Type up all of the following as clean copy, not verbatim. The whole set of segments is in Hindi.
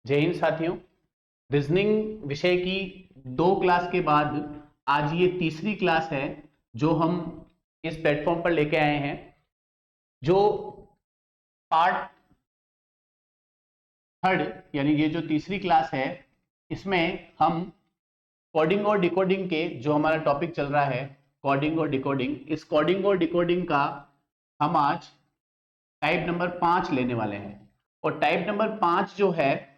जय हिंद साथियों। रीजनिंग विषय की 2 क्लास के बाद आज ये तीसरी क्लास है जो हम इस प्लेटफॉर्म पर लेके आए हैं। जो पार्ट थर्ड यानी ये जो तीसरी क्लास है, इसमें हम कोडिंग और डिकोडिंग के जो हमारा टॉपिक चल रहा है कोडिंग और डिकोडिंग, इस कोडिंग और डिकोडिंग का हम आज टाइप नंबर 5 लेने वाले हैं। और टाइप नंबर 5 जो है,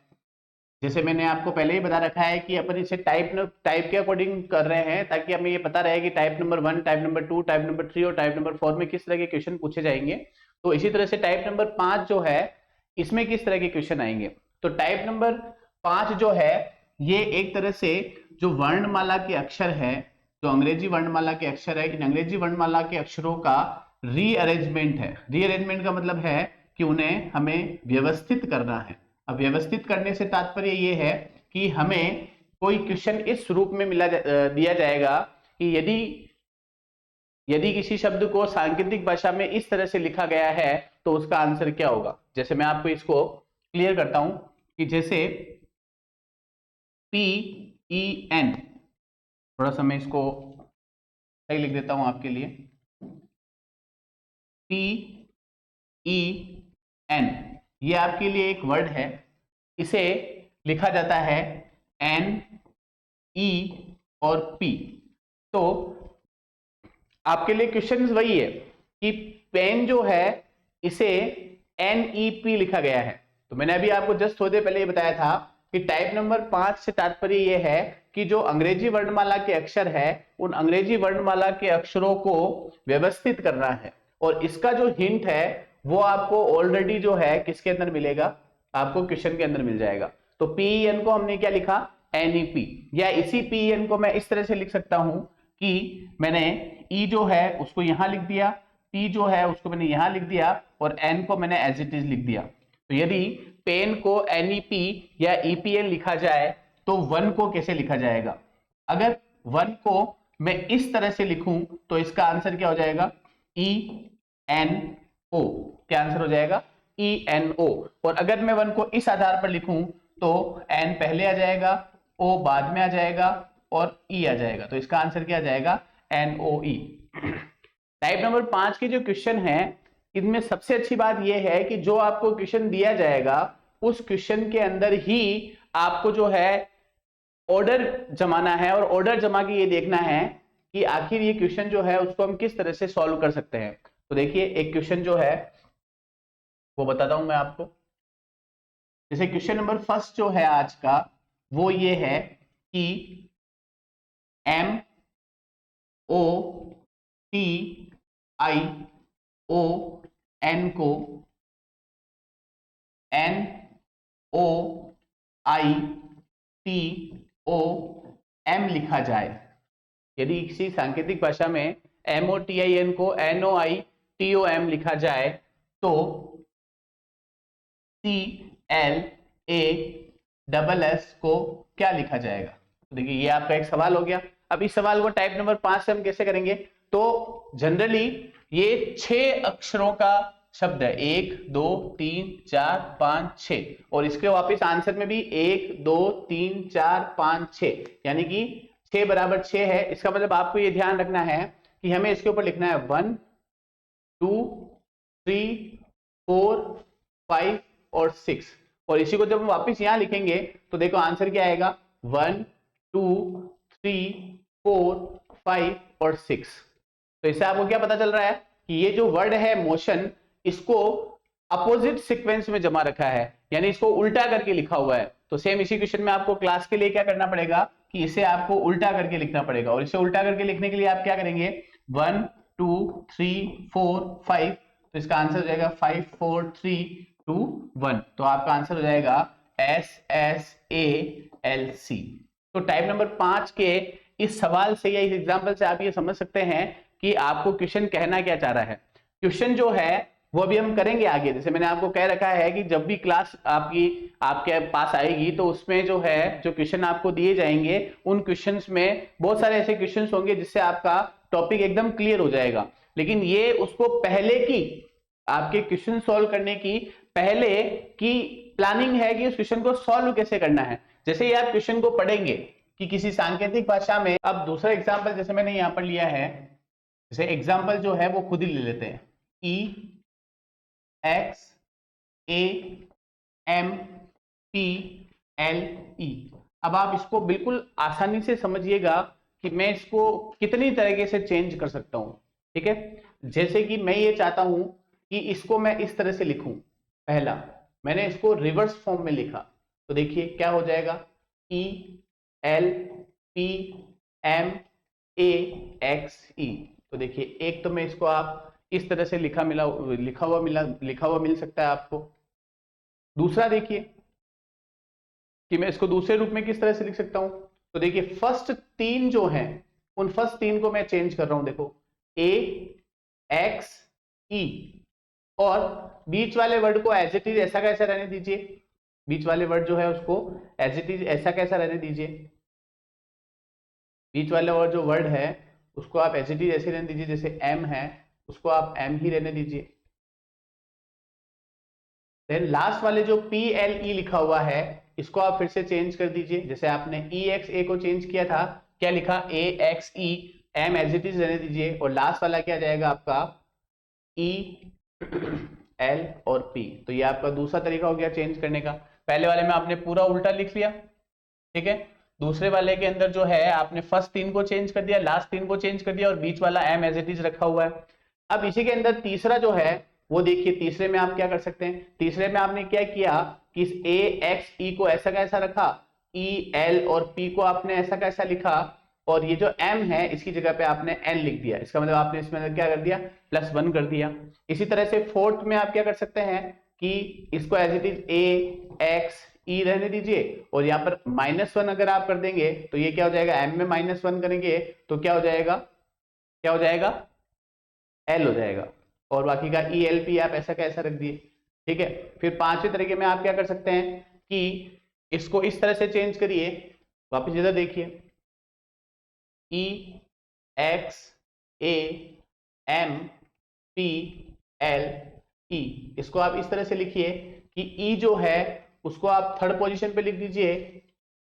जैसे मैंने आपको पहले ही बता रखा है कि अपन इसे टाइप के अकॉर्डिंग कर रहे हैं ताकि हमें ये पता रहे कि type number 1, type number 2, type number 3 और टाइप नंबर 4 में किस तरह के क्वेश्चन पूछे जाएंगे। तो इसी तरह से टाइप नंबर 5 जो है इसमें किस तरह के क्वेश्चन आएंगे। तो टाइप नंबर 5 जो है ये एक तरह से जो वर्णमाला के अक्षर है, जो अंग्रेजी वर्णमाला के अक्षर है, इन अंग्रेजी वर्णमाला के अक्षरों का रीअरेंजमेंट है। रीअरेंजमेंट का मतलब है कि उन्हें हमें व्यवस्थित करना है। अब व्यवस्थित करने से तात्पर्य ये है कि हमें कोई क्वेश्चन इस रूप में दिया जाएगा कि यदि किसी शब्द को सांकेतिक भाषा में इस तरह से लिखा गया है तो उसका आंसर क्या होगा। जैसे मैं आपको इसको क्लियर करता हूं कि जैसे PEN, थोड़ा सा मैं इसको सही लिख देता हूं आपके लिए। PEN ये आपके लिए एक वर्ड है, इसे लिखा जाता है NE और P। तो आपके लिए क्वेश्चन वही है कि पेन जो है इसे NEP लिखा गया है। तो मैंने अभी आपको जस्ट थोड़ी देर पहले ये बताया था कि टाइप नंबर 5 से तात्पर्य यह है कि जो अंग्रेजी वर्णमाला के अक्षर है उन अंग्रेजी वर्णमाला के अक्षरों को व्यवस्थित करना है। और इसका जो हिंट है वो आपको ऑलरेडी जो है किसके अंदर मिलेगा, आपको क्वेश्चन के अंदर मिल जाएगा। तो PEN को हमने क्या लिखा, NEP। या इसी PEN को मैं इस तरह से लिख सकता हूं कि मैंने E जो है उसको यहां लिख दिया, P जो है उसको मैंने यहां लिख दिया और N को मैंने एज इट इज लिख दिया। तो यदि पेन को NEP या EPN लिखा जाए तो 1 को कैसे लिखा जाएगा। अगर 1 को मैं इस तरह से लिखूं तो इसका आंसर क्या हो जाएगा, ENO। क्या आंसर हो जाएगा, ENO। और अगर मैं 1 को इस आधार पर लिखूं तो N पहले आ जाएगा, O बाद में आ जाएगा और E आ जाएगा। तो इसका आंसर क्या आ जाएगा, NOE। टाइप नंबर 5 के जो क्वेश्चन है इनमें सबसे अच्छी बात यह है कि जो आपको क्वेश्चन दिया जाएगा उस क्वेश्चन के अंदर ही आपको जो है ऑर्डर जमाना है और ऑर्डर जमा के ये देखना है कि आखिर ये क्वेश्चन जो है उसको हम किस तरह से सॉल्व कर सकते हैं। तो देखिए एक क्वेश्चन जो है वो बताता हूं मैं आपको। जैसे क्वेश्चन नंबर फर्स्ट जो है आज का वो ये है कि MOTION को NOITOM लिखा जाए। यदि किसी सांकेतिक भाषा में MOTIN को NOITOM लिखा जाए तो CLASS को क्या लिखा जाएगा। तो देखिए ये आपका एक सवाल हो गया। अब इस सवाल को टाइप नंबर 5 से हम कैसे करेंगे। तो जनरली ये 6 अक्षरों का शब्द है, 1 2 3 4 5 6 और इसके वापस आंसर में भी 1 2 3 4 5 6 यानी कि 6 बराबर 6 है। इसका मतलब आपको ये ध्यान रखना है कि हमें इसके ऊपर लिखना है 1 2 3 4 5 और 6 और इसी को जब हम वापस यहां लिखेंगे तो देखो आंसर क्या आएगा, 1 2 3 4 5 और 6। तो इससे आपको क्या पता चल रहा है कि ये जो वर्ड है मोशन, इसको अपोजिट सीक्वेंस में जमा रखा है, यानी इसको उल्टा करके लिखा हुआ है। तो सेम इसी क्वेश्चन में आपको क्लास के लिए क्या करना पड़ेगा कि इसे आपको उल्टा करके लिखना पड़ेगा। और इसे उल्टा करके लिखने के लिए आप क्या करेंगे, 1 2 3 4 5। तो इसका आंसर हो जाएगा 5 4 3 2 1। तो आपका आंसर हो जाएगा SSALC। तो टाइप नंबर 5 के इस सवाल से या इस एग्जाम्पल से आप ये समझ सकते हैं कि आपको क्वेश्चन कहना क्या चाह रहा है। क्वेश्चन जो है वो अभी हम करेंगे आगे। जैसे मैंने आपको कह रखा है कि जब भी क्लास आपके पास आएगी तो उसमें जो है जो क्वेश्चन आपको दिए जाएंगे उन क्वेश्चंस में बहुत सारे ऐसे क्वेश्चंस होंगे जिससे आपका टॉपिक एकदम क्लियर हो जाएगा। लेकिन ये उसको पहले की आपके क्वेश्चन सॉल्व करने की पहले की प्लानिंग है कि उस क्वेश्चन को सॉल्व कैसे करना है। जैसे ही आप क्वेश्चन को पढ़ेंगे कि किसी सांकेतिक भाषा में, अब दूसरा एग्जाम्पल जैसे मैंने यहाँ पर लिया है, जैसे एग्जाम्पल जो है वो खुद ही ले लेते हैं, E X A M P L E. अब आप इसको बिल्कुल आसानी से समझिएगा कि मैं इसको कितनी तरीके से चेंज कर सकता हूं। ठीक है, जैसे कि मैं ये चाहता हूं कि इसको मैं इस तरह से लिखूं, पहला मैंने इसको रिवर्स फॉर्म में लिखा, तो देखिए क्या हो जाएगा, E L P M A X E. तो देखिए एक तो मैं इसको आप इस तरह से लिखा हुआ मिल सकता है आपको। दूसरा देखिए कि मैं इसको दूसरे रूप में किस तरह से लिख सकता हूं, तो देखिए फर्स्ट तीन जो हैं उन फर्स्ट तीन को मैं चेंज कर रहा हूं, देखो ए एक्स ई, और बीच वाले वर्ड को एज इट इज ऐसा कैसा रहने दीजिए, बीच वाले वर्ड जो है उसको एज इट इज ऐसा कैसा रहने दीजिए, बीच वाले और जो वर्ड है उसको आप एज इट इज ऐसे रहने दीजिए, जैसे एम है उसको आप एम ही रहने दीजिए। देन लास्ट वाले जो पी एल ई लिखा हुआ है इसको आप फिर से चेंज कर दीजिए, जैसे आपने ई एक्स ए को चेंज किया था, क्या लिखा A X E, M as it is रहने दीजिए, और लास्ट वाला क्या जाएगा आपका ई एल और पी। तो ये आपका दूसरा तरीका हो गया चेंज करने का। पहले वाले में आपने पूरा उल्टा लिख लिया, ठीक है, दूसरे वाले के अंदर जो है आपने फर्स्ट तीन को चेंज कर दिया, लास्ट तीन को चेंज कर दिया, और बीच वाला एम एज इट इज रखा हुआ है। अब इसी के अंदर तीसरा जो है वो देखिए, तीसरे में आप क्या कर सकते हैं, तीसरे में आपने क्या किया कि इस ए एक्स ई को ऐसा कैसा रखा, ई एल और पी को आपने ऐसा कैसा लिखा, और ये जो m है इसकी जगह पे आपने n लिख दिया, इसका मतलब आपने इसमें क्या कर दिया, +1 कर दिया। इसी तरह से फोर्थ में आप क्या कर सकते हैं कि इसको as it is A X E रहने दीजिए, और यहाँ पर -1 अगर आप कर देंगे तो ये क्या हो जाएगा, m में -1 करेंगे तो क्या हो जाएगा, क्या हो जाएगा, l हो जाएगा, और बाकी का ई एल पी आप ऐसा कैसा रख दिए। ठीक है, फिर पांचवें तरीके में आप क्या कर सकते हैं कि इसको इस तरह से चेंज करिए, वापिस इधर देखिए, E X A M P L E, इसको आप इस तरह से लिखिए कि ई जो है उसको आप थर्ड पोजीशन पे लिख दीजिए,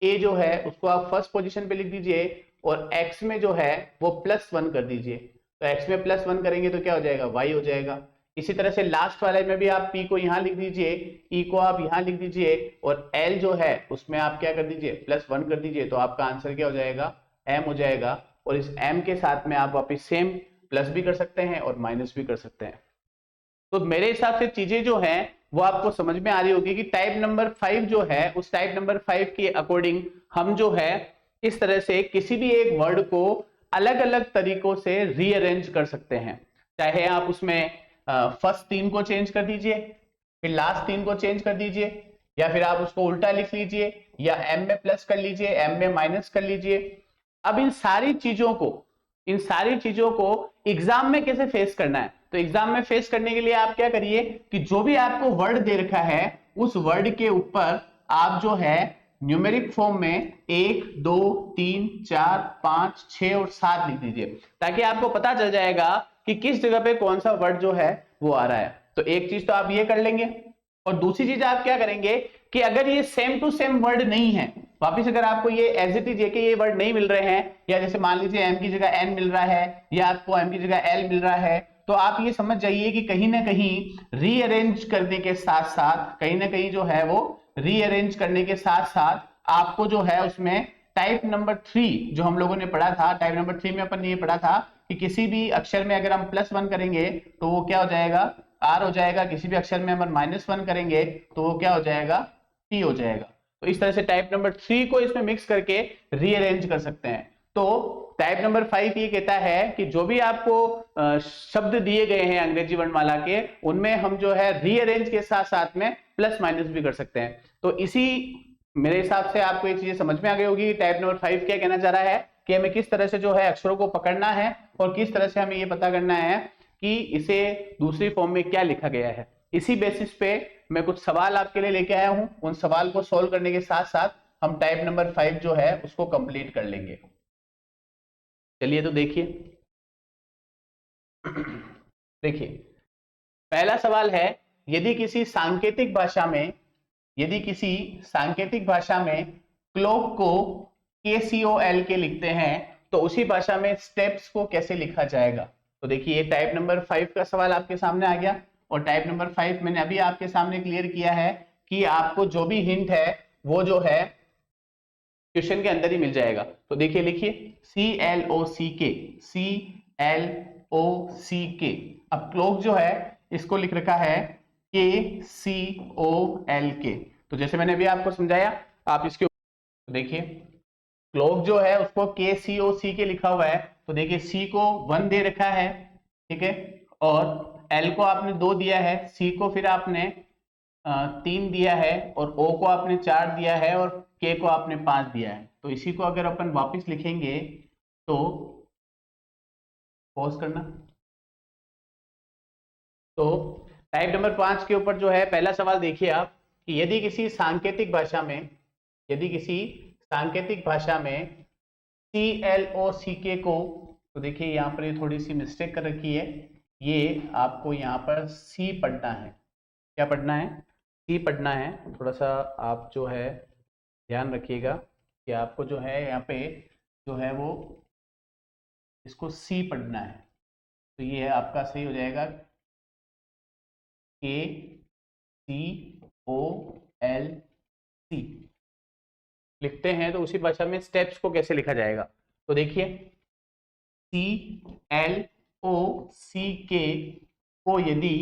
ए जो है उसको आप फर्स्ट पोजीशन पे लिख दीजिए, और एक्स में जो है वो +1 कर दीजिए। तो एक्स में +1 करेंगे तो क्या हो जाएगा, वाई हो जाएगा। इसी तरह से लास्ट वाले में भी आप पी को यहाँ लिख दीजिए, ई को आप यहाँ लिख दीजिए, और एल जो है उसमें आप क्या कर दीजिए, +1 कर दीजिए, तो आपका आंसर क्या हो जाएगा, एम हो जाएगा। और इस एम के साथ में आप वापिस सेम प्लस भी कर सकते हैं और माइनस भी कर सकते हैं। तो मेरे हिसाब से चीजें जो हैं वो आपको समझ में आ रही होगी कि टाइप नंबर 5 जो है उस टाइप नंबर 5 के अकॉर्डिंग हम जो है इस तरह से किसी भी एक वर्ड को अलग अलग तरीकों से रीअरेंज कर सकते हैं। चाहे आप उसमें फर्स्ट तीन को चेंज कर दीजिए, फिर लास्ट तीन को चेंज कर दीजिए, या फिर आप उसको उल्टा लिख लीजिए, या एम में प्लस कर लीजिए, एम में माइनस कर लीजिए। अब इन सारी चीजों को एग्जाम में कैसे फेस करना है, तो एग्जाम में फेस करने के लिए आप क्या करिए कि जो भी आपको वर्ड दे रखा है उस वर्ड के ऊपर आप जो है न्यूमेरिक फॉर्म में 1 2 3 4 5 6 और 7 लिख दीजिए, ताकि आपको पता चल जाएगा कि किस जगह पे कौन सा वर्ड जो है वो आ रहा है। तो एक चीज तो आप ये कर लेंगे, और दूसरी चीज आप क्या करेंगे कि अगर ये सेम टू सेम वर्ड नहीं है, वापिस अगर आपको ये एज इट इज ये वर्ड नहीं मिल रहे हैं, या जैसे मान लीजिए एम की जगह एन मिल रहा है या आपको एम की जगह एल मिल रहा है, तो आप ये समझ जाइए कि कहीं ना कहीं रीअरेंज करने के साथ साथ, कहीं ना कहीं जो है वो रीअरेंज करने के साथ साथ आपको जो है उसमें टाइप नंबर 3 जो हम लोगों ने पढ़ा था, टाइप नंबर 3 में अपन ये पढ़ा था कि किसी भी अक्षर में अगर हम +1 करेंगे तो वो क्या हो जाएगा, आर हो जाएगा, किसी भी अक्षर में हम -1 करेंगे तो वो क्या हो जाएगा, टी हो जाएगा। तो इस तरह से टाइप नंबर 3 को इसमें मिक्स करके रीअरेंज कर सकते हैं। तो टाइप नंबर 5 ये कहता है कि जो भी आपको शब्द दिए गए हैं अंग्रेजी वर्णमाला के, उनमें हम जो है रीअरेंज के साथ साथ में प्लस माइनस भी कर सकते हैं। तो इसी मेरे हिसाब से आपको ये चीजें समझ में आ गई होगी टाइप नंबर 5 क्या कहना चाह रहा है, कि हमें किस तरह से जो है अक्षरों को पकड़ना है और किस तरह से हमें ये पता करना है कि इसे दूसरी फॉर्म में क्या लिखा गया है। इसी बेसिस पे मैं कुछ सवाल आपके लिए लेके आया हूं, उन सवाल को सॉल्व करने के साथ साथ हम टाइप नंबर 5 जो है उसको कंप्लीट कर लेंगे। चलिए तो देखिए देखिए पहला सवाल है, यदि किसी सांकेतिक भाषा में यदि किसी सांकेतिक भाषा में क्लॉक को KCOL के लिखते हैं तो उसी भाषा में स्टेप्स को कैसे लिखा जाएगा। तो देखिए टाइप नंबर 5 का सवाल आपके सामने आ गया, और टाइप नंबर 5 मैंने अभी आपके सामने क्लियर किया है कि आपको जो भी हिंट है वो जो है क्वेश्चन के अंदर ही मिल जाएगा। तो देखिए लिखिए CLOCK। अब क्लॉक जो है इसको लिख रखा है KCOLK। तो जैसे मैंने अभी आपको समझाया, आप इसके तो देखिए क्लॉक जो है उसको KCOC लिखा हुआ है। तो देखिए C को 1 दे रखा है, ठीक है, और L को आपने 2 दिया है, C को फिर आपने 3 दिया है, और O को आपने 4 दिया है, और K को आपने 5 दिया है। तो इसी को अगर अपन वापस लिखेंगे तो पॉज करना। तो टाइप नंबर 5 के ऊपर जो है पहला सवाल देखिए आप कि यदि किसी सांकेतिक भाषा में CLOCK को, तो देखिए यहाँ पर ये थोड़ी सी मिस्टेक कर रखी है, ये आपको यहाँ पर C पढ़ना है। क्या पढ़ना है? C पढ़ना है। थोड़ा सा आप जो है ध्यान रखिएगा कि आपको जो है यहाँ पे जो है वो इसको C पढ़ना है। तो ये है आपका सही हो जाएगा KCOLC। लिखते हैं तो उसी भाषा में स्टेप्स को कैसे लिखा जाएगा। तो देखिए CLOCK को यदि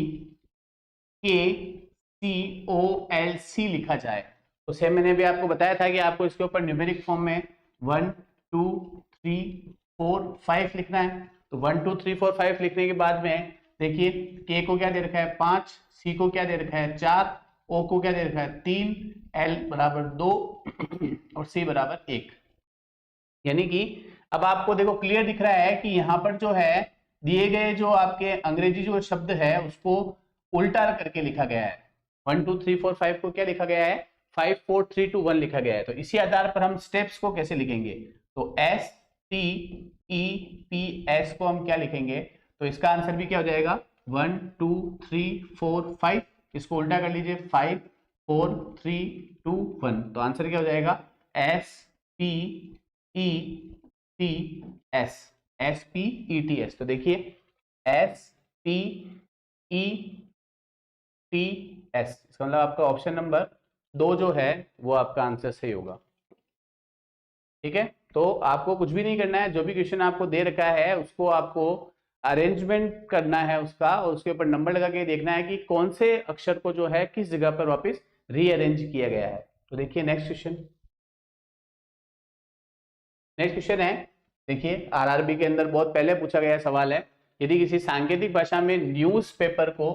KCOLC लिखा जाए तो सेम मैंने भी आपको बताया था कि आपको इसके ऊपर न्यूमेरिक फॉर्म में 1 2 3 4 5 लिखना है। तो 1 2 3 4 5 लिखने के बाद में देखिए K को क्या दे रखा है 5, C को क्या दे रखा है 4, O को क्या दे रखा है 3, L बराबर 2 और C बराबर 1। यानी कि अब आपको देखो क्लियर दिख रहा है कि यहाँ पर जो है दिए गए जो आपके अंग्रेजी जो शब्द है उसको उल्टा करके लिखा गया है। 1 2 3 4 5 को क्या लिखा गया है 5 4 3 2 1 लिखा गया है। तो इसी आधार पर हम स्टेप्स को कैसे लिखेंगे, तो STEPS को हम क्या लिखेंगे, तो इसका आंसर भी क्या हो जाएगा 1 2 3 4 5। इसको उल्टा कर लीजिए 5 4 3 2 1। तो आंसर क्या हो जाएगा SPETS। तो देखिए SPETS इसका मतलब आपका ऑप्शन नंबर 2 जो है वो आपका आंसर सही होगा। ठीक है, तो आपको कुछ भी नहीं करना है, जो भी क्वेश्चन आपको दे रखा है उसको आपको अरेंजमेंट करना है उसका, और उसके ऊपर नंबर लगा के देखना है कि कौन से अक्षर को जो है किस जगह पर वापस रीअरेंज किया गया है। तो देखिए नेक्स्ट क्वेश्चन है, देखिए आरआरबी के अंदर बहुत पहले पूछा गया सवाल है। यदि किसी सांकेतिक भाषा में न्यूज़पेपर को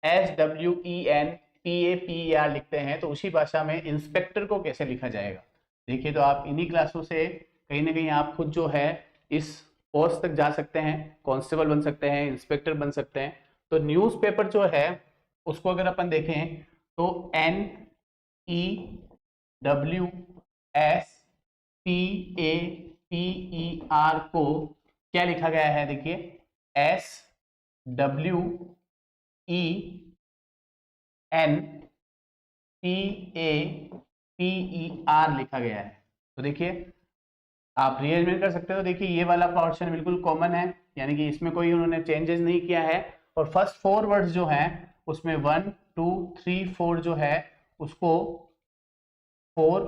SWENPAPER लिखते हैं तो उसी भाषा में इंस्पेक्टर को कैसे लिखा जाएगा। देखिए तो आप इन्हीं क्लासों से कहीं ना कहीं आप खुद जो है इस पोस्ट तक जा सकते हैं, कांस्टेबल बन सकते हैं, इंस्पेक्टर बन सकते हैं। तो न्यूज़पेपर जो है उसको अगर अपन देखें तो NEWSPAPER को क्या लिखा गया है, देखिए SWENPAPER लिखा गया है। तो देखिए आप रीअरेंजमेंट कर सकते हो। देखिए ये वाला पोर्शन बिल्कुल कॉमन है, यानी कि इसमें कोई उन्होंने चेंजेस नहीं किया है। और फर्स्ट 4 वर्ड्स जो हैं उसमें 1 2 3 4 जो है उसको 4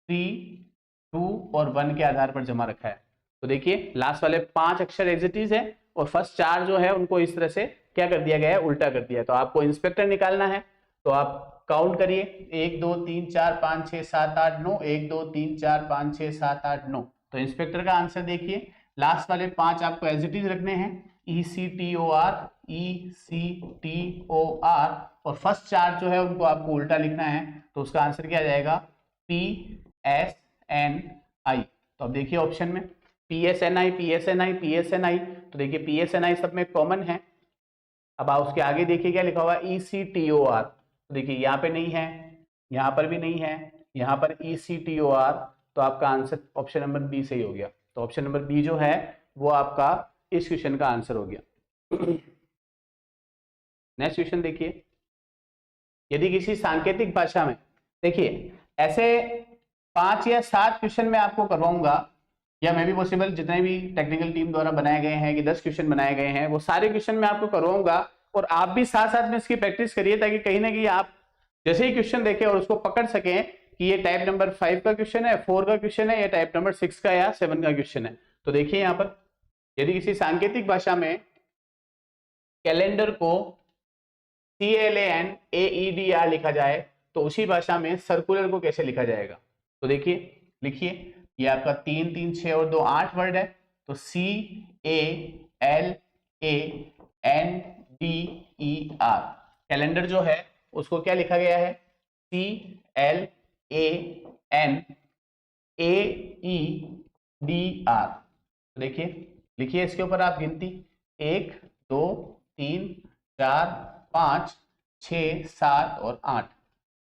3 2 और 1 के आधार पर जमा रखा है। तो देखिए लास्ट वाले 5 अक्षर एग्जिटीज है और फर्स्ट 4 जो है उनको इस तरह से क्या कर दिया गया है, उल्टा कर दिया है। तो आपको इंस्पेक्टर निकालना है तो आप काउंट करिए 1 2 3 4 5 6 7 8 9, 1 2 3 4 5 6 7 8 9। तो इंस्पेक्टर का आंसर देखिए लास्ट वाले 5 आपको एज इट इज रखने हैं ECTOR ECTOR, और फर्स्ट 4 जो है उनको आपको उल्टा लिखना है। तो उसका आंसर क्या आ जाएगा PSNI। तो अब देखिए ऑप्शन में PSNI PSNI PSNI, तो देखिए PSNI सब में कॉमन है। अब आप उसके आगे देखिए क्या लिखा हुआ ECTOR, तो देखिए यहाँ पे नहीं है, यहाँ पर भी नहीं है, यहाँ पर ECTOR। तो आपका आंसर ऑप्शन नंबर बी सही हो गया। तो ऑप्शन नंबर बी जो है वो आपका इस क्वेश्चन का आंसर हो गया। नेक्स्ट क्वेश्चन देखिए, यदि किसी सांकेतिक भाषा में, देखिए ऐसे 5 या 7 क्वेश्चन मैं आपको करवाऊंगा, या मे बी पॉसिबल जितने भी टेक्निकल टीम द्वारा बनाए गए हैं कि 10 क्वेश्चन बनाए गए हैं वो सारे क्वेश्चन मैं आपको करवाऊंगा, और आप भी साथ साथ में इसकी प्रैक्टिस करिए, ताकि कहीं ना कहीं आप जैसे ही क्वेश्चन देखें और उसको पकड़ सकें कि ये टाइप नंबर 5 का क्वेश्चन है, 4 का क्वेश्चन है, या टाइप नंबर 6 का या 7 का क्वेश्चन है। तो देखिए यहाँ पर यदि किसी सांकेतिक भाषा में कैलेंडर को CALENDAR लिखा जाए तो उसी भाषा में सर्कुलर को कैसे लिखा जाएगा। तो देखिए, लिखिए, ये आपका 3 3 6 और 2 8 वर्ड है, तो CALENDER। कैलेंडर जो है उसको क्या लिखा गया है, CLANAEDR। तो देखिए, लिखिए इसके ऊपर आप गिनती 1 2 3 4 5 6 7 और 8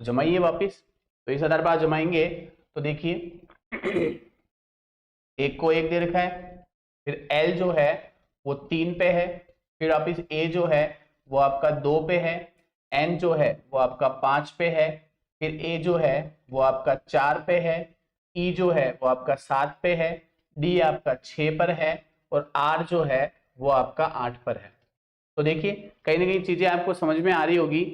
जमाइए वापिस। तो इस आधार पर आप जमाएंगे तो देखिए एक को 1 दे रखा है, फिर L जो है वो 3 पे है, फिर वापिस A जो है वो आपका 2 पे है, N जो है वो आपका 5 पे है, फिर A जो है वो आपका 4 पे है, E जो है वो आपका 7 पे है, D आपका 6 पर है, और R जो है वो आपका 8 पर है। तो देखिए कहीं ना कहीं चीजें आपको समझ में आ रही होगी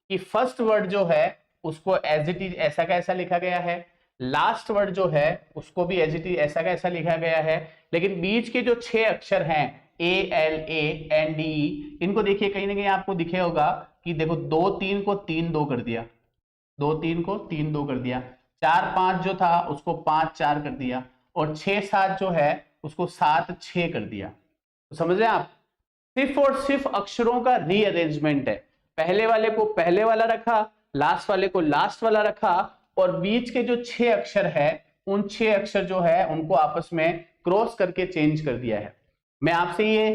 कि फर्स्ट वर्ड जो है उसको एज इट इज ऐसा का ऐसा लिखा गया है, लास्ट वर्ड जो है उसको भी एज इट इज ऐसा का ऐसा लिखा गया है, लेकिन बीच के जो 6 अक्षर हैं ALANDE, इनको देखिए कहीं ना कहीं आपको दिखे होगा कि देखो 2 3 को 3 2 कर दिया, 2 3 को 3 2 कर दिया, 4 5 जो था उसको 5 4 कर दिया, और 6 7 जो है उसको 7 6 कर दिया। तो समझ रहे हैं आप, सिर्फ और सिर्फ अक्षरों का रीअरेंजमेंट है। पहले वाले को पहले वाला रखा, लास्ट वाले को लास्ट वाला रखा, और बीच के जो 6 अक्षर है उन 6 अक्षर जो है उनको आपस में क्रॉस करके चेंज कर दिया है। मैं आपसे ये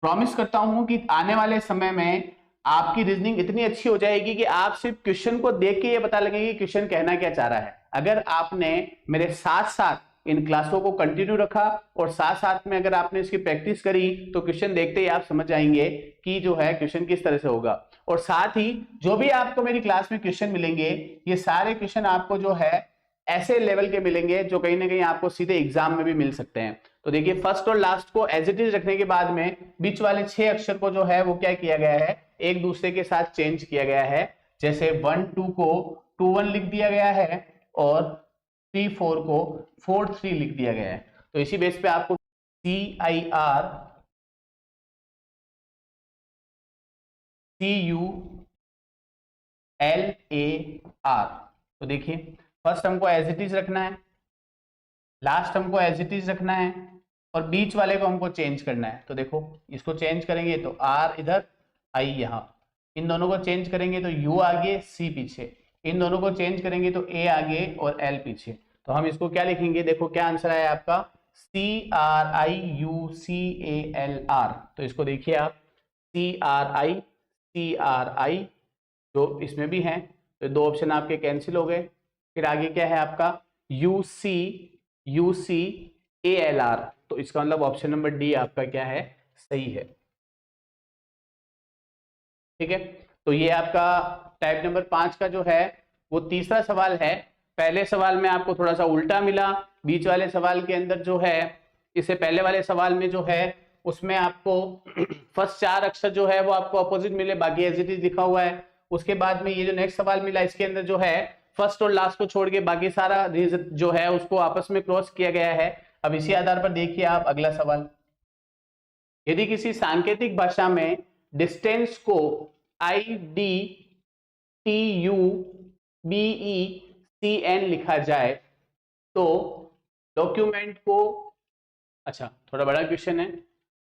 प्रॉमिस करता हूं कि आने वाले समय में आपकी रीजनिंग इतनी अच्छी हो जाएगी कि आप सिर्फ क्वेश्चन को देख के ये पता लगेगा कि क्वेश्चन कहना क्या चाह रहा है। अगर आपने मेरे साथ साथ इन क्लासों को कंटिन्यू रखा और साथ साथ में अगर आपने इसकी प्रैक्टिस करी तो क्वेश्चन देखते ही आप समझ जाएंगे कि जो है क्वेश्चन किस तरह से होगा। और साथ ही जो भी आपको मेरी क्लास में क्वेश्चन मिलेंगे ये सारे क्वेश्चन आपको जो है ऐसे लेवल के मिलेंगे जो कहीं ना कहीं आपको सीधे एग्जाम में भी मिल सकते हैं। तो देखिए फर्स्ट और लास्ट को एज इट इज रखने के बाद में बीच वाले 6 अक्षर को जो है वो क्या किया गया है, एक दूसरे के साथ चेंज किया गया है। जैसे 1 2 को 2 1 लिख दिया गया है और 3 4 को 4 3 लिख दिया गया है। तो इसी बेस पे आपको CIRCULAR, तो देखिए फर्स्ट हमको एज इट इज रखना है, लास्ट हमको एज इट इज रखना है, और बीच वाले को हमको चेंज करना है। तो देखो इसको चेंज करेंगे तो R इधर, I यहाँ, इन दोनों को चेंज करेंगे तो U आगे C पीछे, इन दोनों को चेंज करेंगे तो A आगे और L पीछे। तो हम इसको क्या लिखेंगे, देखो क्या आंसर आया आपका CRIUCALR। तो इसको देखिए आप CRI जो इसमें भी हैं, तो 2 ऑप्शन आपके कैंसिल हो गए। फिर आगे क्या है आपका UCALR, तो इसका मतलब ऑप्शन नंबर डी आपका क्या है, सही है। ठीक है, तो ये आपका टाइप नंबर 5 का जो है वो तीसरा सवाल है। पहले सवाल में आपको थोड़ा सा उल्टा मिला, बीच वाले सवाल के अंदर जो है, इससे पहले वाले सवाल में जो है उसमें आपको फर्स्ट 4 अक्षर जो है वो आपको अपोजिट मिले, बाकी एज इट इज लिखा हुआ है। उसके बाद में ये जो नेक्स्ट सवाल मिला इसके अंदर जो है फर्स्ट और लास्ट को छोड़ के बाकी सारा जो है उसको आपस में क्रॉस किया गया है। अब इसी आधार पर देखिए आप अगला सवाल, यदि किसी सांकेतिक भाषा में डिस्टेंस को IDTUBECN लिखा जाए तो डॉक्यूमेंट को, अच्छा थोड़ा बड़ा क्वेश्चन है,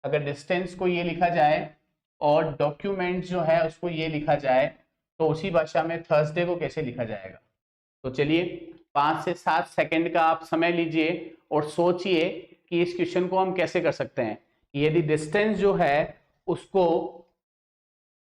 अगर डिस्टेंस को ये लिखा जाए और डॉक्यूमेंट जो है उसको ये लिखा जाए तो उसी भाषा में थर्सडे को कैसे लिखा जाएगा। तो चलिए 5 से 7 सेकंड का आप समय लीजिए और सोचिए कि इस क्वेश्चन को हम कैसे कर सकते हैं। यदि डिस्टेंस जो है उसको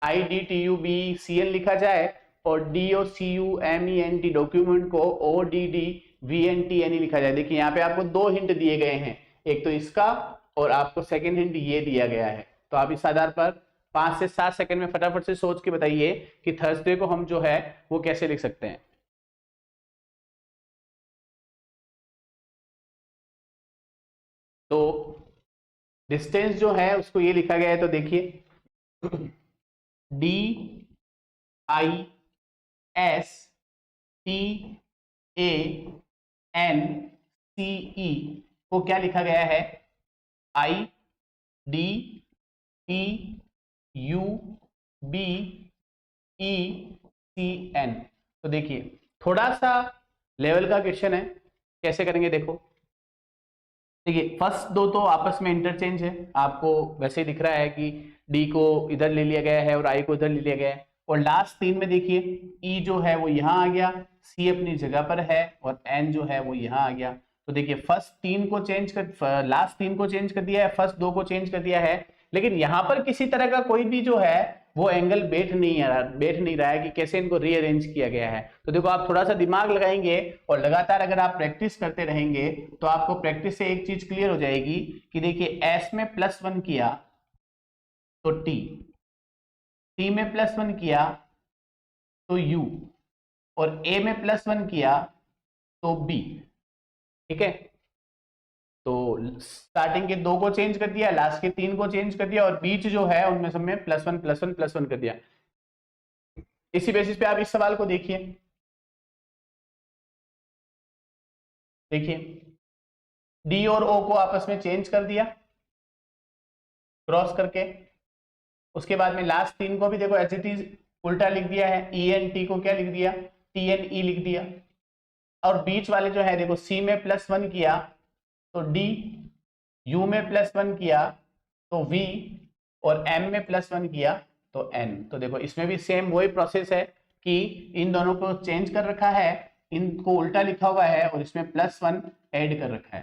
IDTUBECN लिखा जाए और DOCUMENT डॉक्यूमेंट को ODDVNTNE लिखा जाए। देखिए यहाँ पे आपको 2 हिंट दिए गए हैं, एक तो इसका और आपको सेकंड हिंट ये दिया गया है। तो आप इस आधार पर 5 से 7 सेकंड में फटाफट से सोच के बताइए कि थर्सडे को हम जो है वो कैसे लिख सकते हैं। तो डिस्टेंस जो है उसको ये लिखा गया है, तो देखिए DISTANCE को क्या लिखा गया है, IDTUBECN। तो देखिए थोड़ा सा लेवल का क्वेश्चन है, कैसे करेंगे देखो। देखिए फर्स्ट दो तो आपस में इंटरचेंज है, आपको वैसे ही दिख रहा है कि डी को इधर ले लिया गया है और आई को इधर ले लिया गया है, और लास्ट 3 में देखिए ई जो है वो यहाँ आ गया, सी अपनी जगह पर है और एन जो है वो यहाँ आ गया। तो देखिए फर्स्ट 3 को चेंज कर, लास्ट 3 को चेंज कर दिया है, फर्स्ट 2 को चेंज कर दिया है, लेकिन यहाँ पर किसी तरह का कोई भी जो है वो एंगल बैठ नहीं रहा है कि कैसे इनको रीअरेंज किया गया है। तो देखो आप थोड़ा सा दिमाग लगाएंगे और लगातार अगर आप प्रैक्टिस करते रहेंगे तो आपको प्रैक्टिस से एक चीज क्लियर हो जाएगी कि देखिए एस में +1 किया तो टी, टी में +1 किया तो यू, और ए में +1 किया तो बी। ठीक है, तो स्टार्टिंग के 2 को चेंज कर दिया, लास्ट के 3 को चेंज कर दिया, और बीच जो है उनमें सब में +1 कर दिया। इसी बेसिस पे आप इस सवाल को देखिए, डी और ओ को आपस में चेंज कर दिया क्रॉस करके, उसके बाद में लास्ट 3 को भी देखो एच इट इज उल्टा लिख दिया है, ई एन टी को क्या लिख दिया, टी एन ई लिख दिया, और बीच वाले जो है देखो सी में +1 किया तो डी, यू में +1 किया तो वी, और एम में +1 किया तो एन। तो देखो इसमें भी सेम वही प्रोसेस है कि इन दोनों को चेंज कर रखा है, इनको उल्टा लिखा हुआ है और इसमें +1 ऐड कर रखा है।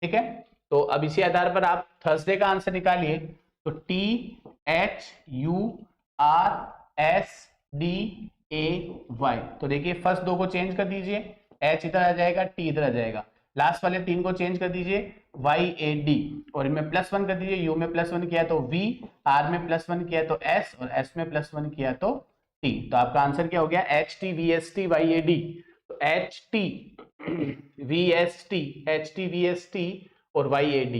ठीक है, तो अब इसी आधार पर आप थर्सडे का आंसर निकालिए। तो THURSDAY, तो देखिए फर्स्ट 2 को चेंज कर दीजिए, H इधर आ जाएगा, T इधर आ जाएगा, लास्ट वाले 3 को चेंज कर दीजिए YAD, और इनमें +1 कर दीजिए, U में +1 किया तो V, R में +1 किया तो S, और S में +1 किया तो T। तो आपका आंसर क्या हो गया, HTVSTYAD। तो HTVST और YAD।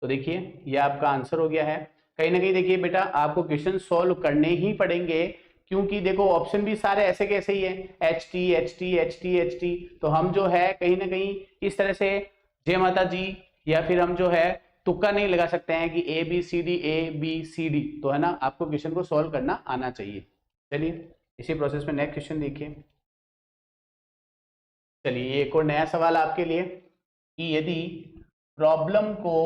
तो देखिए ये आपका आंसर हो गया है। कहीं ना कहीं देखिए बेटा आपको क्वेश्चन सॉल्व करने ही पड़ेंगे, क्योंकि देखो ऑप्शन भी सारे ऐसे कैसे ही है, HT। तो हम जो है कहीं ना कहीं इस तरह से जय माता जी, या फिर हम जो है तुक्का नहीं लगा सकते हैं कि ABCD, तो है ना, आपको क्वेश्चन को सॉल्व करना आना चाहिए। चलिए इसी प्रोसेस में नेक्स्ट क्वेश्चन देखिए। चलिए एक और नया सवाल आपके लिए कि यदि प्रॉब्लम को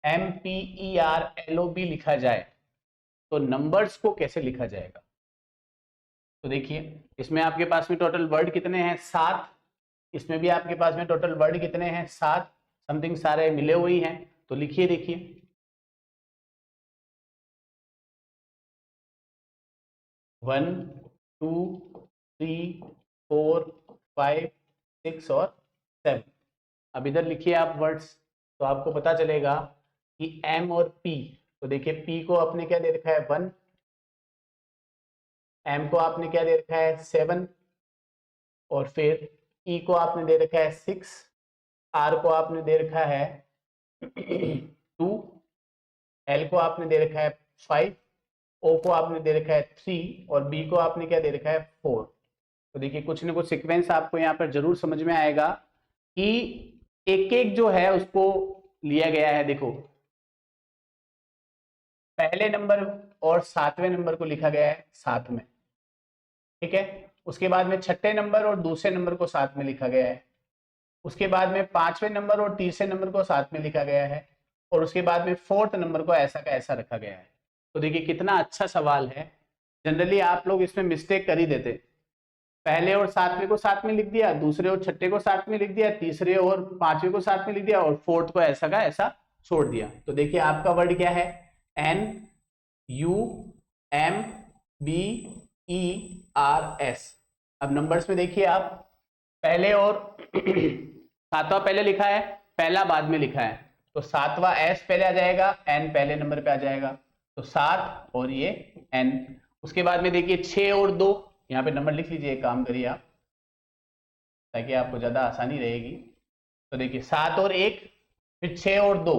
MPERLOB लिखा जाए तो नंबर्स को कैसे लिखा जाएगा। तो देखिए इसमें आपके पास में टोटल वर्ड कितने हैं, 7, इसमें भी आपके पास में टोटल वर्ड कितने हैं, 7 समथिंग सारे मिले हुए हैं। तो लिखिए, देखिए 1 2 3 4 5 6 और 7। अब इधर लिखिए आप वर्ड्स, तो आपको पता चलेगा कि M और P। तो देखिए P को आपने क्या दे रखा है 1, M को आपने क्या दे रखा है 7, और फिर E को आपने दे रखा है 6, R को आपने दे रखा है 2, L को आपने दे रखा है 5, O को आपने दे रखा है 3, और B को आपने क्या दे रखा है 4। तो देखिए कुछ ना कुछ सीक्वेंस आपको यहाँ पर जरूर समझ में आएगा कि एक एक जो है उसको लिया गया है। देखो पहले नंबर और 7वें नंबर को लिखा गया है साथ में, ठीक है, उसके बाद में 6ठे नंबर और दूसरे नंबर को साथ में लिखा गया है, उसके बाद में 5वें नंबर और तीसरे नंबर को साथ में लिखा गया है, और उसके बाद में 4th नंबर को ऐसा का ऐसा रखा गया है। तो देखिए कितना अच्छा सवाल है। जनरली आप लोग इसमें मिस्टेक कर ही देते, पहले और 7वें को साथ में लिख दिया, दूसरे और 6ठे को साथ में लिख दिया, तीसरे और 5वें को साथ में लिख दिया, और 4th को ऐसा का ऐसा छोड़ दिया। तो देखिए आपका वर्ड क्या है, NUMBERS। अब नंबर्स में देखिए आप, पहले और 7वां पहले लिखा है, पहला बाद में लिखा है, तो 7वां S पहले आ जाएगा, N पहले नंबर पे आ जाएगा। तो 7 और ये n। उसके बाद में देखिए 6 और 2, यहाँ पे नंबर लिख लीजिए, एक काम करिए आप ताकि आपको ज़्यादा आसानी रहेगी। तो देखिए 7 और 1, फिर 6 और 2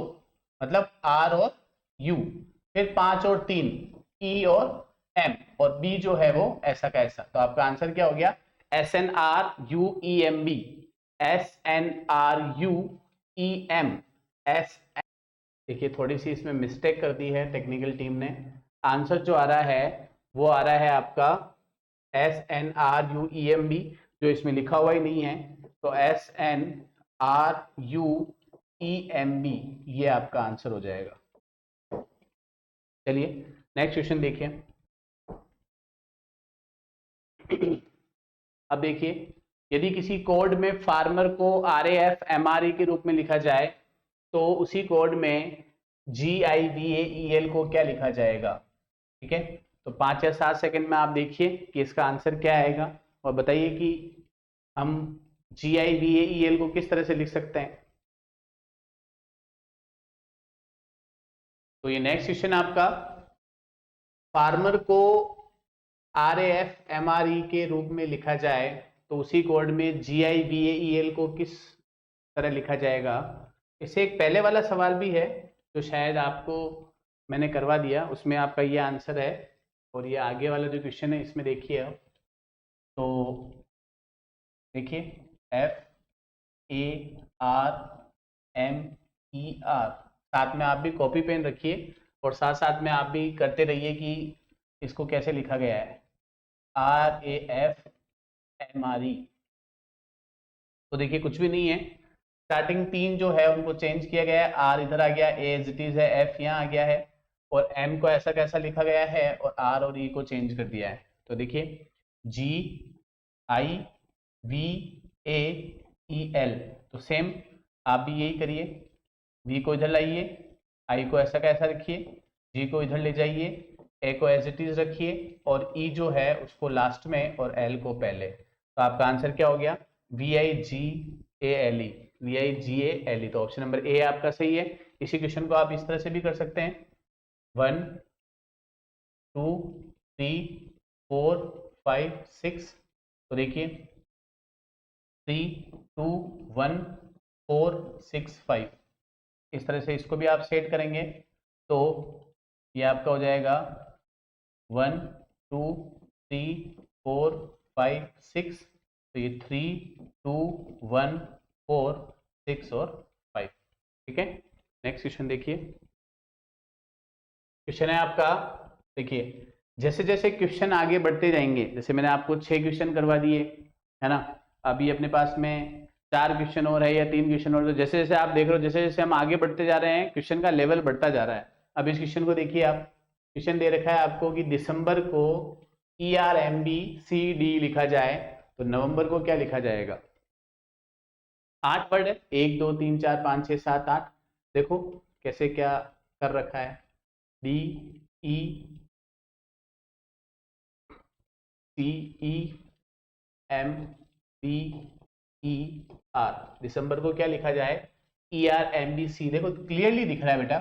मतलब R और U, फिर 5 और 3 E और M, और B जो है वो ऐसा का ऐसा। तो आपका आंसर क्या हो गया? SNRUEMB, SNRUEM S। देखिए थोड़ी सी इसमें मिस्टेक कर दी है टेक्निकल टीम ने। आंसर जो आ रहा है वो आ रहा है आपका SNRUEMB, जो इसमें लिखा हुआ ही नहीं है। तो SNRUEMB ये आपका आंसर हो जाएगा। चलिए नेक्स्ट क्वेश्चन देखिए। अब देखिए, यदि किसी कोड में फार्मर को RAF MRE के रूप में लिखा जाए तो उसी कोड में GIVAEL को क्या लिखा जाएगा? ठीक है, तो 5 या 7 सेकंड में आप देखिए कि इसका आंसर क्या आएगा और बताइए कि हम GIVAEL को किस तरह से लिख सकते हैं। तो ये नेक्स्ट क्वेश्चन आपका, फार्मर को RAF MRE के रूप में लिखा जाए तो उसी कोड में GIVAEL को किस तरह लिखा जाएगा। इससे एक पहले वाला सवाल भी है जो शायद आपको मैंने करवा दिया, उसमें आपका ये आंसर है। और ये आगे वाला जो क्वेश्चन है इसमें देखिए आप, तो देखिए FARMER, साथ में आप भी कॉपी पेन रखिए और साथ साथ में आप भी करते रहिए कि इसको कैसे लिखा गया है, RAF MRE। तो देखिए कुछ भी नहीं है, स्टार्टिंग 3 जो है उनको चेंज किया गया है, R इधर आ गया, A एज इट इज है, F यहाँ आ गया है और M को ऐसा कैसा लिखा गया है और R और E को चेंज कर दिया है। तो देखिए GIVAEL, तो सेम आप भी यही करिए, V को इधर लाइए, I को ऐसा कैसा रखिए, G को इधर ले जाइए, A को एज इट इज रखिए और E जो है उसको लास्ट में और L को पहले। तो आपका आंसर क्या हो गया? VIGALE, VIGALE। तो ऑप्शन नंबर ए आपका सही है। इसी क्वेश्चन को आप इस तरह से भी कर सकते हैं, 1 2 3 4 5 6। तो देखिए 3 2 1 4 6 5, इस तरह से इसको भी आप सेट करेंगे तो ये आपका हो जाएगा 1 2 3 4 5 6। तो ये 3 2 1 4 6 और 5। ठीक है, नेक्स्ट क्वेश्चन देखिए। क्वेश्चन है आपका, देखिए जैसे जैसे क्वेश्चन आगे बढ़ते जाएंगे, जैसे मैंने आपको 6 क्वेश्चन करवा दिए है ना, अभी अपने पास में 4 क्वेश्चन और है या 3 क्वेश्चन और, तो जैसे जैसे आप देख रहे हो जैसे जैसे हम आगे बढ़ते जा रहे हैं क्वेश्चन का लेवल बढ़ता जा रहा है। अब इस क्वेश्चन को देखिए आप, क्वेश्चन दे रखा है आपको कि दिसंबर को ERMBCD लिखा जाए तो नवंबर को क्या लिखा जाएगा? 8 वर्ड है, 1 2 3 4 5 6 7 8। देखो कैसे क्या कर रखा है, DECEMBER, दिसंबर को क्या लिखा जाए? ERMBC। देखो क्लियरली दिख रहा है बेटा,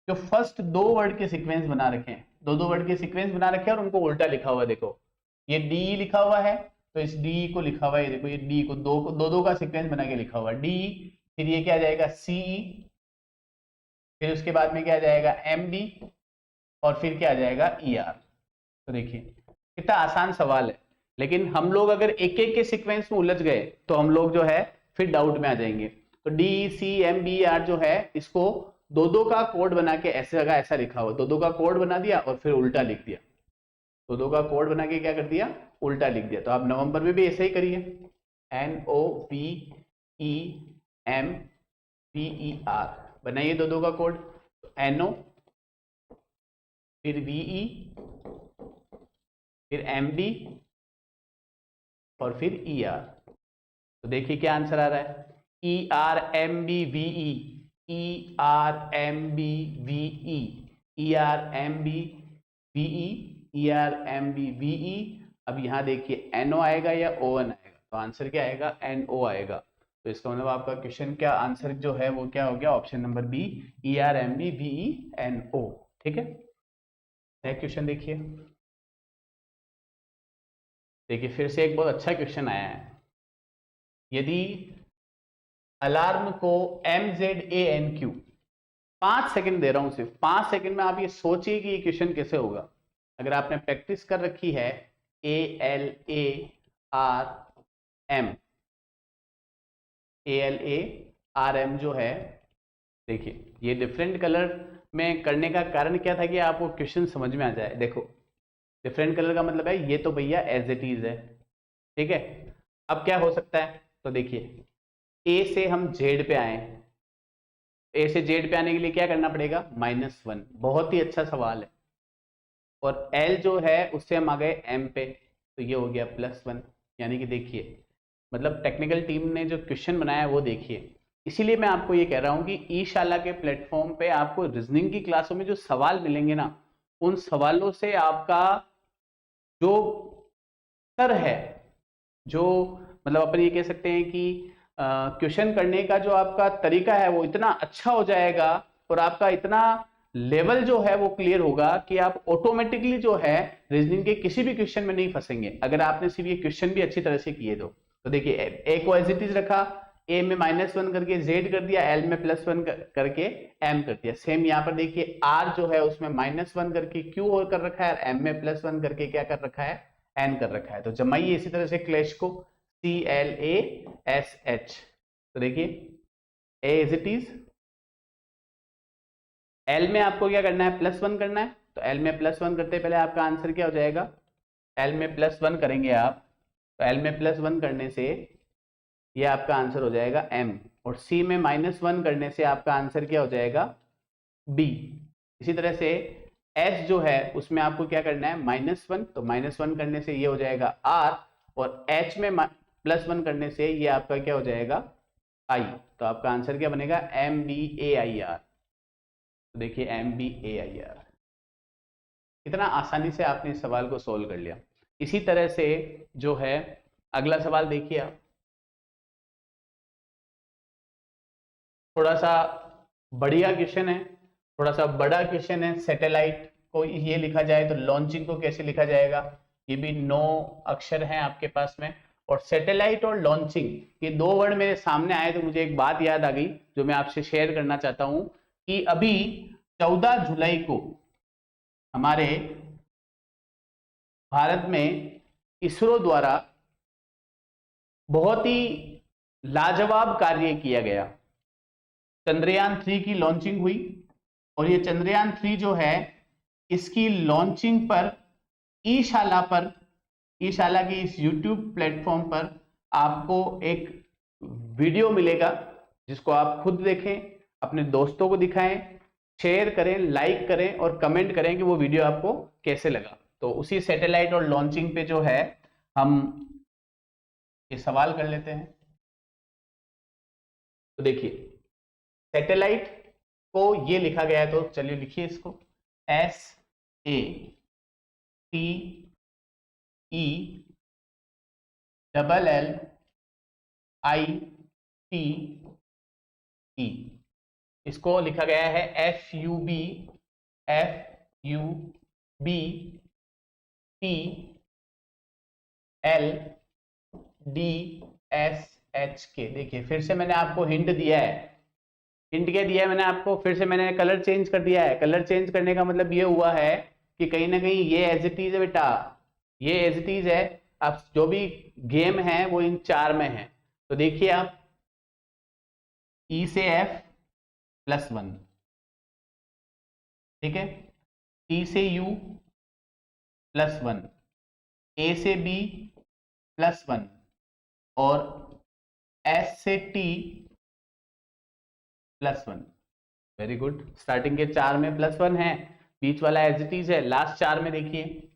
जो फर्स्ट 2 वर्ड के सीक्वेंस बना रखे हैं, 2 वर्ड के सीक्वेंस बना रखे हैं और उनको उल्टा लिखा हुआ है। देखो ये डी लिखा हुआ है तो इस डी को लिखा हुआ है, देखो ये डी को दो का सीक्वेंस बना के लिखा हुआ है डी, फिर ये क्या आ जाएगा CE, फिर उसके बाद में क्या आ जाएगा MB और फिर क्या आ जाएगा ER। तो देखिए कितना आसान सवाल है, लेकिन हम लोग अगर एक एक के सीक्वेंस में उलझ गए तो हम लोग जो है फिर डाउट में आ जाएंगे। तो DECMBER जो है इसको 2 का कोड बना के ऐसे जगह ऐसा लिखा हुआ, 2 का कोड बना दिया और फिर उल्टा लिख दिया, 2 का कोड बना के क्या कर दिया? उल्टा लिख दिया। तो आप नवंबर में भी ऐसे ही करिए, NOVEMBER बनाइए 2 का कोड, NO फिर VE फिर MB और फिर ER। तो देखिए क्या आंसर आ रहा है, ERMBVE, ERMBVE, ERMBVE, ERMBVE। अब यहाँ देखिए NO आएगा या ON आएगा, तो आंसर क्या आएगा? NO आएगा। तो इसका मतलब आपका क्वेश्चन क्या आंसर जो है वो क्या हो गया? Option number B, ERMBVE NO। ठीक है, नेक्स्ट क्वेश्चन देखिए। देखिए फिर से एक बहुत अच्छा क्वेश्चन आया है। यदि अलार्म को MZANQ 5 सेकंड दे रहा हूं, सिर्फ 5 सेकंड में आप ये सोचिए कि ये क्वेश्चन कैसे होगा। अगर आपने प्रैक्टिस कर रखी है ALARM, ALARM जो है, देखिए ये डिफरेंट कलर में करने का कारण क्या था कि आपको क्वेश्चन समझ में आ जाए। देखो डिफरेंट कलर का मतलब है ये तो भैया एज इट इज है, ठीक है। अब क्या हो सकता है, तो देखिए ए से हम जेड पे आए, ए से जेड पे आने के लिए क्या करना पड़ेगा, -1। बहुत ही अच्छा सवाल है। और एल जो है उससे हम आ गए एम पे, तो ये हो गया +1। यानी कि देखिए मतलब टेक्निकल टीम ने जो क्वेश्चन बनाया है वो देखिए। इसीलिए मैं आपको ये कह रहा हूं कि ई शाला के प्लेटफॉर्म पे आपको रीजनिंग की क्लासों में जो सवाल मिलेंगे ना, उन सवालों से आपका जो स्तर है, जो मतलब अपन ये कह सकते हैं कि क्वेश्चन करने का जो आपका तरीका है वो इतना अच्छा हो जाएगा और आपका इतना लेवल जो है वो क्लियर होगा कि आप ऑटोमेटिकली जो है रीजनिंग के किसी भी क्वेश्चन में नहीं फंसेंगे, अगर आपने सिर्फ ये क्वेश्चन भी अच्छी तरह से किए तो देखिए ए को एज इट इज रखा, ए में -1 करके जेड कर दिया, एल में +1 करके एम कर दिया। सेम यहाँ पर देखिए आर जो है उसमें -1 करके क्यू और कर रखा है, एम में +1 करके क्या कर रखा है, एन कर रखा है। तो जमाइए इसी तरह से क्लैश को, CLASH। तो देखिए ए इज इट इज, एल में आपको क्या करना है, +1 करना है। तो एल में +1 करते पहले आपका आंसर क्या हो जाएगा, एल में +1 करेंगे आप, तो एल में +1 करने से ये आपका आंसर हो जाएगा एम, और सी में -1 करने से आपका आंसर क्या हो जाएगा, बी। इसी तरह से एस जो है उसमें आपको क्या करना है, -1, तो -1 करने से ये हो जाएगा आर, और एच में +1 करने से ये आपका क्या हो जाएगा, आई। तो आपका आंसर क्या बनेगा, MBAIR। तो देखिए MBAIR, इतना आसानी से आपने इस सवाल को सोल्व कर लिया। इसी तरह से जो है अगला सवाल देखिए आप, थोड़ा सा बढ़िया क्वेश्चन है, थोड़ा सा बड़ा क्वेश्चन है। सैटेलाइट को ये लिखा जाए तो लॉन्चिंग को कैसे लिखा जाएगा, ये भी 9 अक्षर हैं आपके पास में। और सैटेलाइट और लॉन्चिंग ये 2 वर्ड मेरे सामने आए तो मुझे एक बात याद आ गई जो मैं आपसे शेयर करना चाहता हूं कि अभी 14 जुलाई को हमारे भारत में इसरो द्वारा बहुत ही लाजवाब कार्य किया गया। चंद्रयान 3 की लॉन्चिंग हुई, और ये चंद्रयान 3 जो है इसकी लॉन्चिंग पर ई शाला की इस यूट्यूब प्लेटफॉर्म पर आपको एक वीडियो मिलेगा, जिसको आप खुद देखें, अपने दोस्तों को दिखाएं, शेयर करें, लाइक करें और कमेंट करें कि वो वीडियो आपको कैसे लगा। तो उसी सैटेलाइट और लॉन्चिंग पे जो है हम ये सवाल कर लेते हैं। तो देखिए सैटेलाइट को ये लिखा गया है, तो चलिए लिखिए इसको, SATELLITE। इसको लिखा गया है FUBTLDSHK। देखिए फिर से मैंने आपको हिंट दिया है, हिंट क्या दिया है मैंने आपको, फिर से मैंने कलर चेंज कर दिया है। कलर चेंज करने का मतलब ये हुआ है कि कहीं ना कहीं ये एज इट इज है बेटा, ये एज इट इज है। अब जो भी गेम है वो इन 4 में है। तो देखिए आप, ई से F +1, ठीक है, T से U +1, A से B +1, और S से T +1। वेरी गुड, स्टार्टिंग के 4 में +1 है, बीच वाला एज इट इज है, लास्ट 4 में देखिए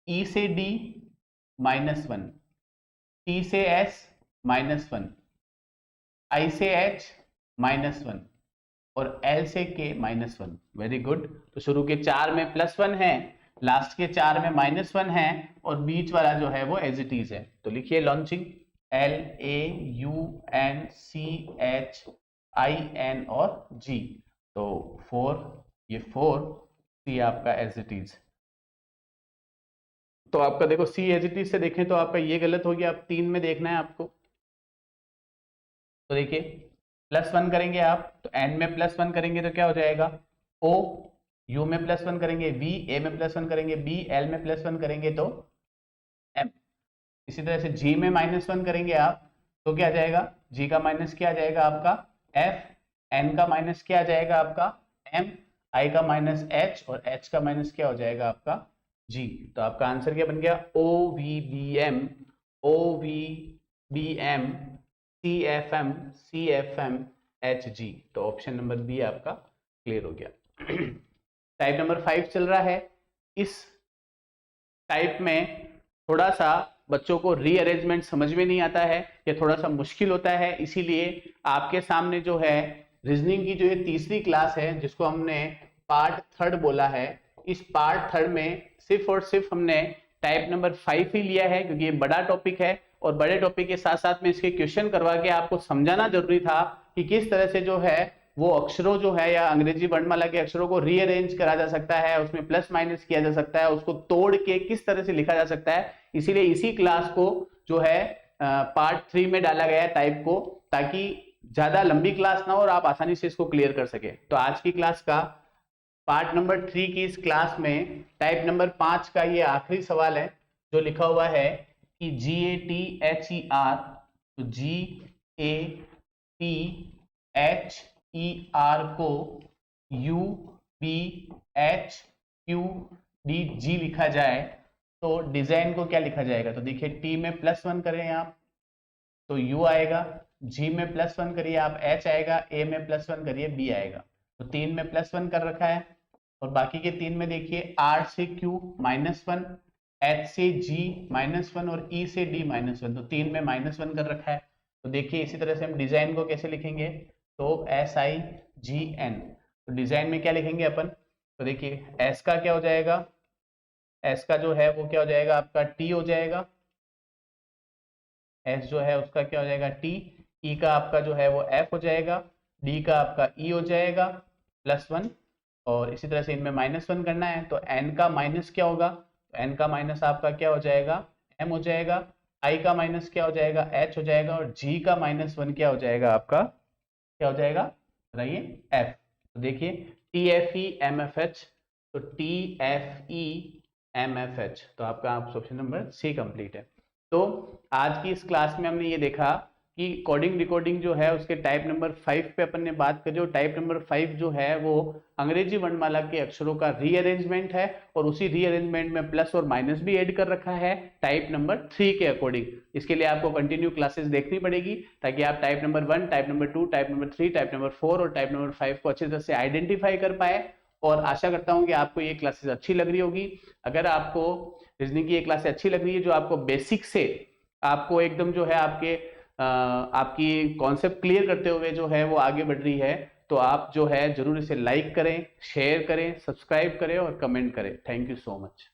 E से D -1, T से S -1, I से H -1 और L से K -1। वेरी गुड, तो शुरू के 4 में +1 है, लास्ट के 4 में -1 है, और बीच वाला जो है वो एज इट इज है। तो लिखिए लॉन्चिंग, LAUNCHIN और G। तो 4, ये 4, सी आपका एज इट इज। तो आपका देखो सी एज इट इज से देखें तो आपका ये गलत हो गया, अब 3 में देखना है आपको। तो देखिए +1 करेंगे आप तो n में +1 करेंगे तो क्या हो जाएगा, O U में +1 करेंगे, V A में +1 करेंगे, B L में +1 करेंगे तो M। इसी तरह से G में -1 करेंगे आप तो क्या आ जाएगा, G का माइनस क्या आ जाएगा आपका F, N का माइनस क्या आ जाएगा आपका M, I का माइनस H और H का माइनस क्या हो जाएगा आपका G। तो आपका आंसर क्या बन गया, OVBM OVBM CFM CFM HG। तो ऑप्शन नंबर बी आपका क्लियर हो गया। टाइप नंबर 5 चल रहा है। इस टाइप में थोड़ा सा बच्चों को रीअरेंजमेंट समझ में नहीं आता है, ये थोड़ा सा मुश्किल होता है, इसीलिए आपके सामने जो है रीजनिंग की जो ये तीसरी क्लास है जिसको हमने पार्ट 3 बोला है, इस पार्ट 3 में सिर्फ और सिर्फ हमने टाइप नंबर 5 ही लिया है क्योंकि ये बड़ा टॉपिक है और बड़े टॉपिक के साथ साथ में इसके क्वेश्चन करवा के आपको समझाना जरूरी था कि किस तरह से जो है वो अक्षरों जो है या अंग्रेजी वर्णमाला के अक्षरों को रीअरेंज करा जा सकता है, उसमें प्लस माइनस किया जा सकता है, उसको तोड़ के किस तरह से लिखा जा सकता है। इसीलिए इसी क्लास को जो है पार्ट 3 में डाला गया है टाइप को, ताकि ज्यादा लंबी क्लास ना हो और आप आसानी से इसको क्लियर कर सके। तो आज की क्लास का पार्ट नंबर 3 की इस क्लास में टाइप नंबर 5 का ये आखिरी सवाल है जो लिखा हुआ है कि GATHER, तो GATHER को UBHQDG लिखा जाए तो डिजाइन को क्या लिखा जाएगा। तो देखिए टी में +1 करें आप तो U आएगा, G में +1 करिए आप H आएगा, A में +1 करिए B आएगा। तो 3 में +1 कर रखा है और बाकी के 3 में देखिए R से Q -1, H से G -1 और E से D -1, तो 3 में -1 कर रखा है। तो देखिए इसी तरह से हम डिजाइन को कैसे लिखेंगे, तो SIGN। तो डिजाइन में क्या लिखेंगे अपन, तो देखिए S का क्या हो जाएगा, S का जो है वो क्या हो जाएगा आपका T हो जाएगा, S जो है उसका क्या हो जाएगा T, E का आपका जो है वो F हो जाएगा, D का आपका E हो जाएगा +1 और इसी तरह से इनमें -1 करना है। तो N का माइनस क्या होगा, तो N का माइनस आपका क्या हो जाएगा M हो जाएगा, I का माइनस क्या हो जाएगा H हो जाएगा और G का -1 क्या हो जाएगा आपका, क्या हो जाएगा बताइए F। तो देखिए TFEMFH, तो TFEMFH, तो आपका ऑप्शन नंबर सी कंप्लीट है। तो आज की इस क्लास में हमने ये देखा कि कोडिंग डिकोडिंग जो है उसके टाइप नंबर 5 पे अपन ने बात करी और टाइप नंबर 5 जो है वो अंग्रेजी वर्णमाला के अक्षरों का रीअरेंजमेंट है और उसी रीअरेंजमेंट में प्लस और माइनस भी ऐड कर रखा है टाइप नंबर 3 के अकॉर्डिंग। इसके लिए आपको कंटिन्यू क्लासेस देखनी पड़ेगी ताकि आप type number 1, type number 2, type number 3, type number 4 और टाइप नंबर 5 को अच्छी तरह से आइडेंटिफाई कर पाए। और आशा करता हूं कि आपको ये क्लासेस अच्छी लग रही होगी। अगर आपको रीजनिंग की ये क्लासेस अच्छी लग रही है जो आपको बेसिक से आपको एकदम जो है आपकी कॉन्सेप्ट क्लियर करते हुए जो है वो आगे बढ़ रही है, तो आप जो है जरूर इसे लाइक करें, शेयर करें, सब्सक्राइब करें और कमेंट करें। Thank you so much.